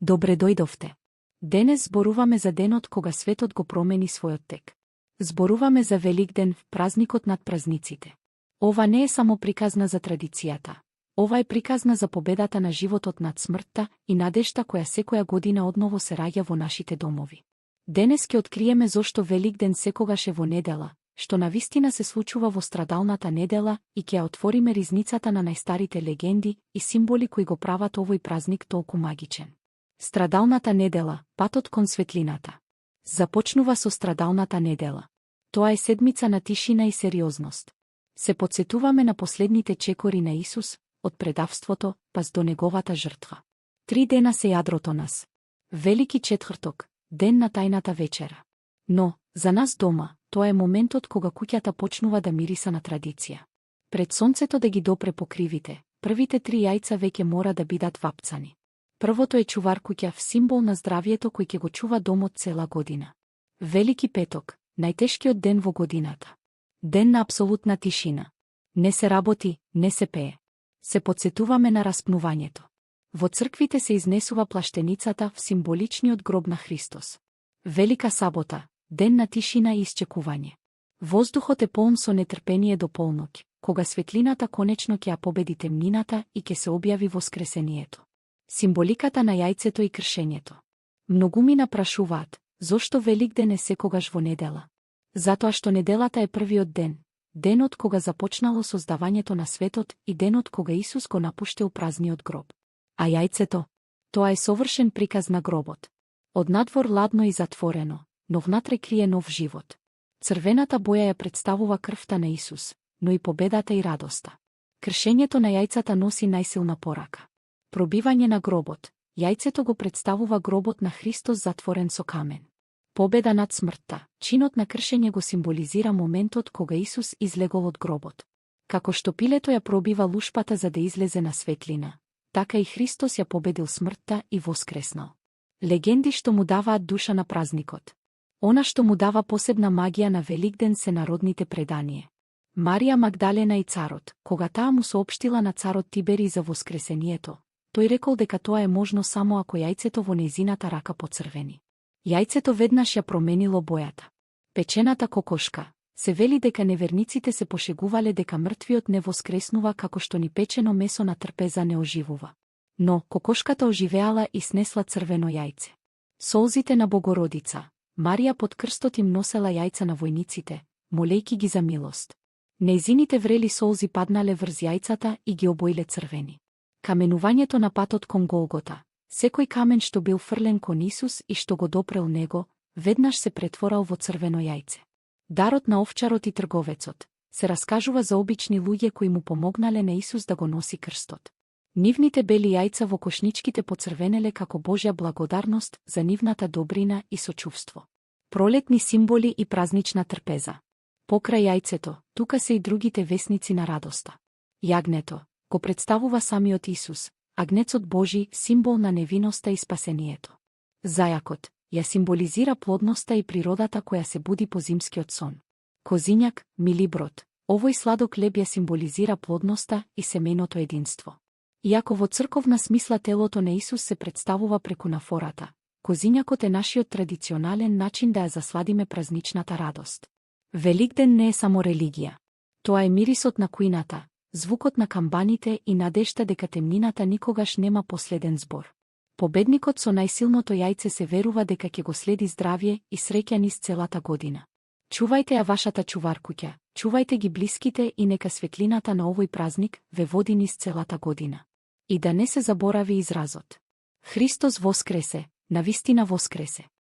Добре дојдовте. Денес зборуваме за денот кога светот го промени својот тек. Зборуваме за Великден, празникот над празниците. Ова не е само приказна за традицијата. Ова е приказна за победата на животот над смртта и надежта која секоја година одново се раѓа во нашите домови. Денес ќе откриеме зошто Великден секогаш е во недела, што навистина се случува во страдалната недела и ќе ја отвориме ризницата на најстарите легенди и символи кои го прават овој празник толку магичен. Страдалната недела, патот кон светлината. Започнува со страдалната недела. Тоа е седмица на тишина и сериозност. Се потсетуваме на последните чекори на Исус, од предавството, пас до неговата жртва. 3 дена се јадрото нас. Велики четврток, ден на тајната вечера. Но, за нас дома, тоа е моментот кога куќата почнува да мириса на традиција. Пред сонцето да ги допре покривите, првите 3 јајца веќе мора да бидат вапцани. Првото е чувар куќа, символ на здравието кој ќе го чува домот цела година. Велики петок, најтешкиот ден во годината. Ден на апсолутна тишина. Не се работи, не се пее. Се потсетуваме на распнувањето. Во црквите се изнесува плаштеницата в символичниот гроб на Христос. Велика сабота, ден на тишина и исчекување. Воздухот е полн со нетрпение до полноќ, кога светлината конечно ќе ја победи темнината и ќе се објави воскресението. Символиката на јајцето и кршењето. Многумина прашуваат, зошто Великден е секогаш во недела? Затоа што неделата е првиот ден, денот кога започнало создавањето на светот и денот кога Исус го напуштил празниот гроб. А јајцето? Тоа е совршен приказ на гробот. Од надвор ладно и затворено, но внатре крие нов живот. Црвената боја ја представува крвта на Исус, но и победата и радоста. Кршењето на јајцата носи најсилна порака. Пробивање на гробот. Јајцето го представува гробот на Христос затворен со камен. Победа над смртта. Чинот на кршење го символизира моментот кога Исус излегол од гробот. Како што пилето ја пробива лушпата за да излезе на светлина, така и Христос ја победил смртта и воскреснал. Легенди што му даваат душа на празникот. Она што му дава посебна магија на Великден се народните предание. Марија Магдалена и царот, кога таа му соопштила на царот Тибери за воскресението, тој рекол дека тоа е можно само ако јајцето во нејзината рака поцрвени. Јајцето веднаш ја променило бојата. Печената кокошка. Се вели дека неверниците се пошегувале дека мртвиот не воскреснува како што ни печено месо на трпеза не оживува. Но кокошката оживеала и снесла црвено јајце. Солзите на Богородица. Марија под крстот им носела јајца на војниците, молејки ги за милост. Нејзините врели солзи паднале врз јајцата и ги обоиле црвени. Каменувањето на патот кон Голгота. Секој камен што бил фрлен кон Исус и што го допрел него, веднаш се претворал во црвено јајце. Дарот на овчарот и трговецот. Се раскажува за обични луѓе кои му помогнале на Исус да го носи крстот. Нивните бели јајца во кошничките поцрвенеле како Божја благодарност за нивната добрина и сочувство. Пролетни символи и празнична трпеза. Покрај јајцето, тука се и другите весници на радоста. Јагнето го представува самиот Исус, агнецот Божи, символ на невиноста и спасението. Зајакот ја символизира плодноста и природата која се буди по зимскиот сон. Козињак, милиброд, овој сладок леб ја символизира плодноста и семејното единство. Иако во црковна смисла телото на Исус се представува преку нафората, козињакот е нашиот традиционален начин да ја засладиме празничната радост. Великден не е само религија. Тоа е мирисот на кујната, звукот на камбаните и надежта дека темнината никогаш нема последен збор. Победникот со најсилното јајце се верува дека ќе го следи здравје и среќа низ целата година. Чувајте ја вашата чуваркуќа, чувајте ги блиските и нека светлината на овој празник ве води низ целата година. И да не се заборави изразот. Христос воскресе, навистина воскресе.